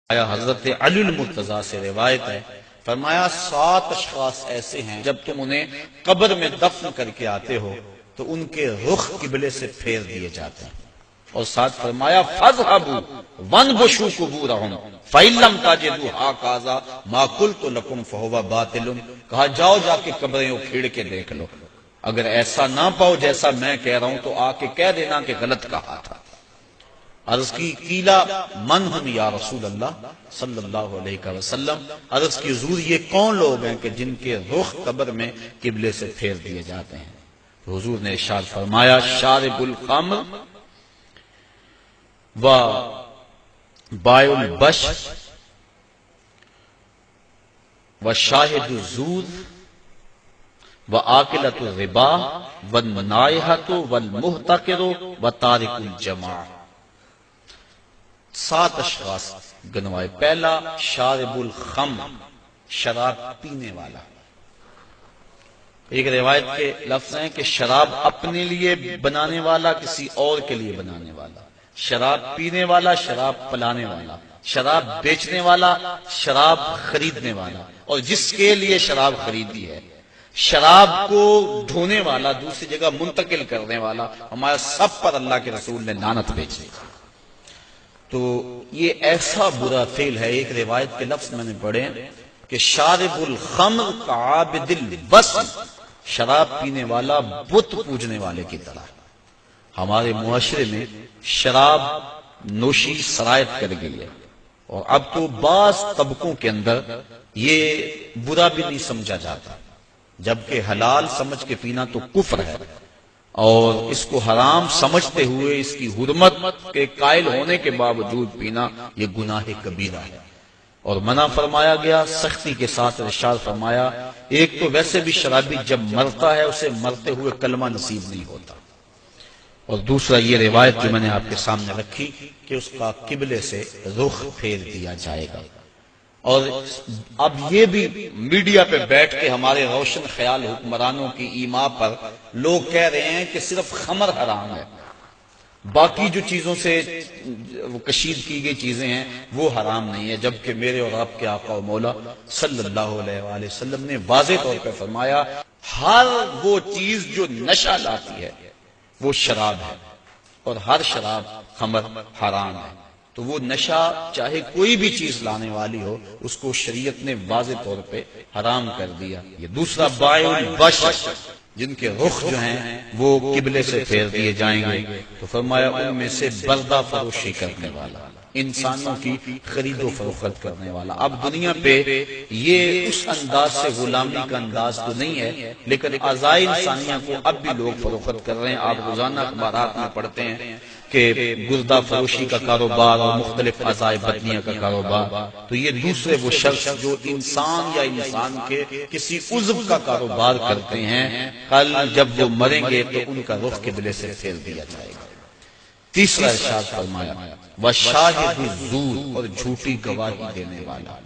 آیا حضرت علی المرتضیٰ سے روایت ہے، فرمایا 7 اشخاص ایسے ہیں جب تم انہیں قبر میں دفن کر کے آتے ہو تو ان کے رخ قبلے سے پھیر دیے جاتے ہیں، اور ساتھ فرمایا فَاذْهَبُوا وَانْبُشُوا قُبُورَهُمْ فَإِن لَّمْ تَجِدُوا هَكَذَا مَا قُلْتُ لَكُمْ فَهُوَ بَاطِلٌ۔ کہا جاؤ جا کے قبریں اکھیڑ کے دیکھ لو، اگر ایسا نہ پاؤ جیسا میں کہہ رہا ہوں تو آ کے کہہ دینا کہ غلط کہا تھا۔ عرض کی قیلا من ہم یا رسول اللہ صلی اللہ علیہ وسلم، عرض کی حضور یہ کون لوگ ہیں کہ جن کے رخ قبر میں قبلے سے پھیر دیے جاتے ہیں؟ تو حضور نے ارشاد فرمایا شارب الخمر و بائع البش و شاہد الزور و آکلۃ الربا والنائحۃ والمحتقر و تارک الجماع۔ 7 اشخاص گنوائے۔ پہلا شارب الخمر، شراب پینے والا۔ ایک روایت کے لفظ ہیں کہ شراب اپنے لیے بنانے والا، کسی اور کے لیے بنانے والا، شراب پینے والا، شراب پلانے والا، شراب بیچنے والا، شراب خریدنے والا، اور جس کے لیے شراب خریدی ہے، شراب کو ڈھونے والا، دوسری جگہ منتقل کرنے والا، ہمارا سب پر اللہ کے رسول نے لعنت بھیجی۔ تو یہ ایسا برا فعل ہے۔ ایک روایت کے لفظ میں نے پڑھے کہ شارب الخمر کعابد الوثن، شراب پینے والا بت پوجنے والے کی طرح۔ ہمارے معاشرے میں شراب نوشی سرایت کر گئی ہے، اور اب تو بعض طبقوں کے اندر یہ برا بھی نہیں سمجھا جاتا، جبکہ حلال سمجھ کے پینا تو کفر ہے، اور اس کو حرام سمجھتے ہوئے اس کی حرمت کے قائل ہونے کے باوجود پینا یہ گناہ کبیرہ ہے، اور منع فرمایا گیا، سختی کے ساتھ ارشاد فرمایا ایک تو ویسے بھی شرابی جب مرتا ہے اسے مرتے ہوئے کلمہ نصیب نہیں ہوتا، اور دوسرا یہ روایت جو میں نے آپ کے سامنے رکھی کہ اس کا قبلے سے رخ پھیر دیا جائے گا۔ اور اب یہ بھی میڈیا پہ بیٹھ کے ہمارے روشن خیال حکمرانوں کی ایما پر لوگ کہہ رہے ہیں کہ صرف خمر حرام ہے، باقی جو چیزوں سے کشید کی گئی چیزیں ہیں وہ حرام نہیں ہے، جبکہ میرے اور آپ کے آقا و مولا صلی اللہ علیہ وآلہ وسلم نے واضح طور پہ فرمایا ہر وہ چیز جو نشہ لاتی ہے وہ شراب ہے، اور ہر شراب خمر حرام ہے۔ تو وہ نشہ چاہے کوئی بھی چیز لانے والی ہو اس کو شریعت نے واضح طور پہ حرام کر دیا۔ یہ دوسرا بائع البش، جن کے رخ جو ہیں وہ قبلے سے پھیر دیے جائیں گے، تو فرمایا ان میں سے بردہ فروشی کرنے والا، انسانوں کی خرید و فروخت کرنے والا۔ اب دنیا پہ یہ اس انداز سے غلامی کا انداز تو نہیں ہے، لیکن اعضائے انسانیہ کو اب بھی لوگ فروخت کر رہے ہیں۔ آپ روزانہ اخبارات میں پڑھتے ہیں کہ گردہ فروشی کا کاروبار اور مختلف اعضائے بدنیہ کا کاروبار، تو یہ دوسرے وہ شخص جو انسان یا انسان کے کسی عضو کا کاروبار کرتے ہیں، کل جب وہ مریں گے تو ان کا رخ قبلے سے پھیر دیا جائے گا۔ تیسرا ارشاد فرمایا وشاہد الزور، اور جھوٹی گواہی دینے والا۔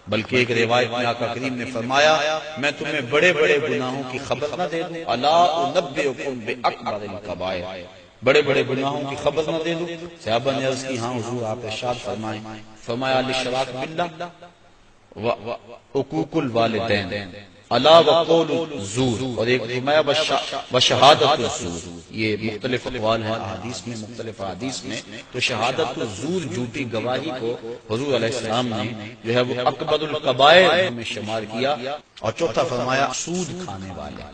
بلکہ ایک روایت میں آقا کریم نے فرمایا میں تمہیں بڑے بڑے گناہوں کی خبر نہ دے دوں، الا انبئکم باکبر الکبائر، بڑے بڑے گناہوں کی خبر نہ دے دوں؟ صحابہ نے عرض کی ہاں حضور آپ ارشاد فرمائیں۔ فرمایا الاشراک باللہ وعقوق الوالدین الا وقول الزور، اور ایک فرمایا وشہادت الزور۔ یہ مختلف اقوال ہیں احادیث میں، مختلف احادیث میں، تو شہادت الزور جھوٹی گواہی کو حضور علیہ السلام نے جو ہے وہ اکبر الکبائر میں شمار کیا۔ اور چوتھا فرمایا سود کھانے والے،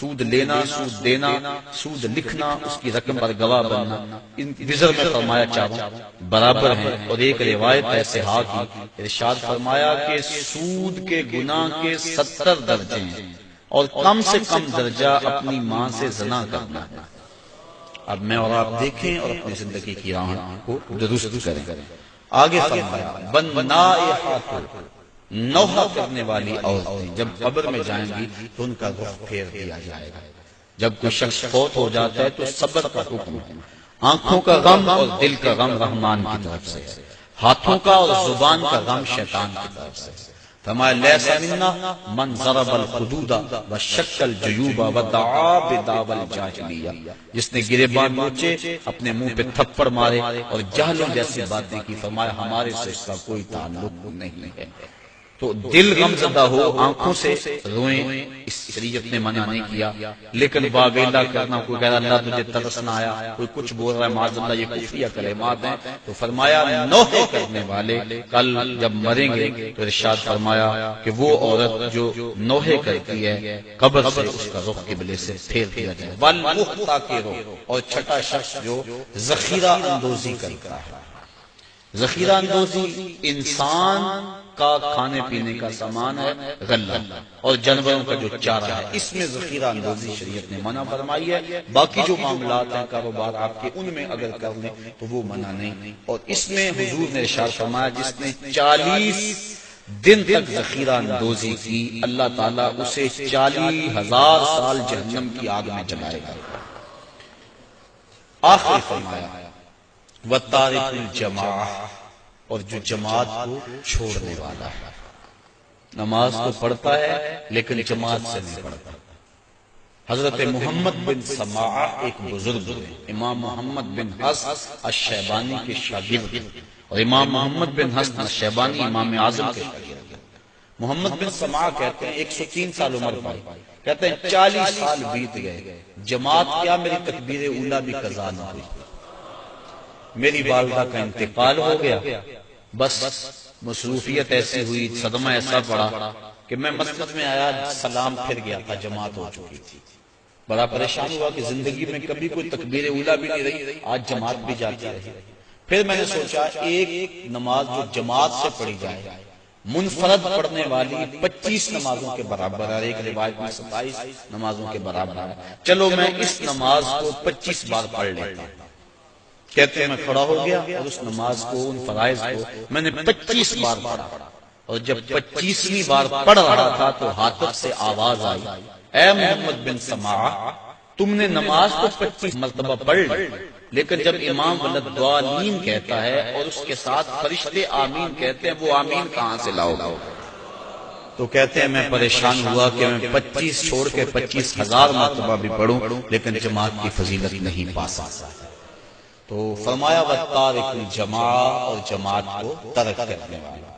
سود لینا، سود دینا، سود لکھنا، اس کی رقم پر گواہ بننا، ان وزر میں فرمایا چاروں برابر ہیں۔ اور ایک روایت ہے صحاح کی، ارشاد فرمایا کہ سود کے گناہ کے 70 درجے ہیں، اور کم سے کم درجہ اپنی ماں سے زنا کرنا ہے۔ اب میں اور آپ دیکھیں اور اپنی زندگی کی راہ کو درست کریں۔ آگے فرمایا والنائحۃ، نوحہ کرنے والی عورتیں جب قبر میں جائیں گی تو ان کا رخ پھیر دیا جائے گا۔ جب کوئی شخص فوت ہو جاتا ہے تو صبر کا حکم ہے، آنکھوں کا غم اور دل کا غم رحمان کی طرف سے، ہاتھوں کا اور زبان کا غم شیطان کی طرف سے۔ فرمایا لیس منا من ضرب الخدود وشق الجیوب ودعا بدعوی الجاہلیہ، جس نے گریبان نوچے، اپنے منہ پہ تھپڑ مارے اور جہلوں جیسی باتیں کی، فرمایا ہمارے سے اس کا کوئی تعلق نہیں ہے۔ تو دل غم زدہ ہو، آنکھوں سے روئیں، اس شریعت نے منع نہیں کیا، لیکن واویلا کرنا، کوئی کہہ رہا اللہ تجھے ترس نہ آیا، کوئی کچھ بول رہا ہے معاذ اللہ، یہ کفریہ کلمات ہیں، تو فرمایا نوحے کرنے والے کل جب مریں گے تو ارشاد فرمایا کہ وہ عورت جو نوحے کرتی ہے قبر سے اس کا رخ قبلے سے پھیر دیا جائے، والمحتکر، اور چھٹا شخص جو ذخیرہ اندوزی کرتا ہے۔ ذخیرہ اندوزی انسان کا کھانے پینے کا سامان ہے، غلہ، اور جانوروں کا جو چارہ ہے، اس میں ذخیرہ اندوزی شریعت نے منع فرمائی ہے۔ باقی جو معاملات ہیں کاروبار آپ کے، ان میں اگر کر لیں تو وہ منع نہیں۔ اور اس میں حضور نے ارشاد فرمایا جس نے 40 دن تک ذخیرہ اندوزی کی، اللہ تعالیٰ اسے 40,000 سال جہنم کی آگ میں جلائے گا۔ آخری فرمایا وَتَارِكُ الْجَمَاعَةِ، اور جو جماعت کو چھوڑنے والا ہے، نماز تو پڑھتا ہے لیکن جماعت سے نہیں پڑھتا۔ حضرت محمد بن سماعہ ایک بزرگ ہیں، امام محمد بن حسن الشیبانی کے شاگرد، اور امام محمد بن حسن الشیبانی امام اعظم کے شاگرد۔ محمد بن سماعہ کہتے ہیں 103 سال عمر پائی، کہتے ہیں 40 سال بیت گئے، جماعت کیا میری تکبیر اولیٰ بھی قضا نہ ہوئی، میری والدہ کا انتقال ہو گیا، بس مصروفیت ایسی ہوئی، صدمہ ایسا پڑا کہ میں مسجد میں آیا، سلام پھر گیا تھا، جماعت ہو چکی تھی، بڑا پریشان ہوا کہ زندگی میں کبھی کوئی تکبیر اولیٰ بھی نہیں رہی، آج جماعت بھی جاتی رہی۔ پھر میں نے سوچا ایک نماز جو جماعت سے پڑھی جائے، منفرد پڑھنے والی 25 نمازوں کے برابر ہے، ایک روایت میں 27 نمازوں کے برابر ہے، چلو میں اس نماز کو 25 بار پڑھ لیتا ہوں۔ کہتے ہیں میں کھڑا ہو گیا اور اس نماز کو، ان فرائض کو میں نے 25 بار پڑھا، اور جب 25ویں بار پڑھ رہا تھا تو ہاتف سے آواز آئی، اے محمد بن سماعہ تم نے نماز تو 25 مرتبہ پڑھ لی، لیکن جب امام ولدالضالین کہتا ہے اور اس کے ساتھ فرشتے آمین کہتے ہیں، وہ آمین کہاں سے لاؤ گا؟ تو کہتے ہیں میں پریشان ہوا کہ میں 25 چھوڑ کے 25,000 مرتبہ بھی پڑھوں لیکن جماعت کی فضیلت نہیں پا سکتا۔ تو فرمایا وَتَارِكُ الْجَمَاعَةِ، اور جماعت کو ترک کرنے والا۔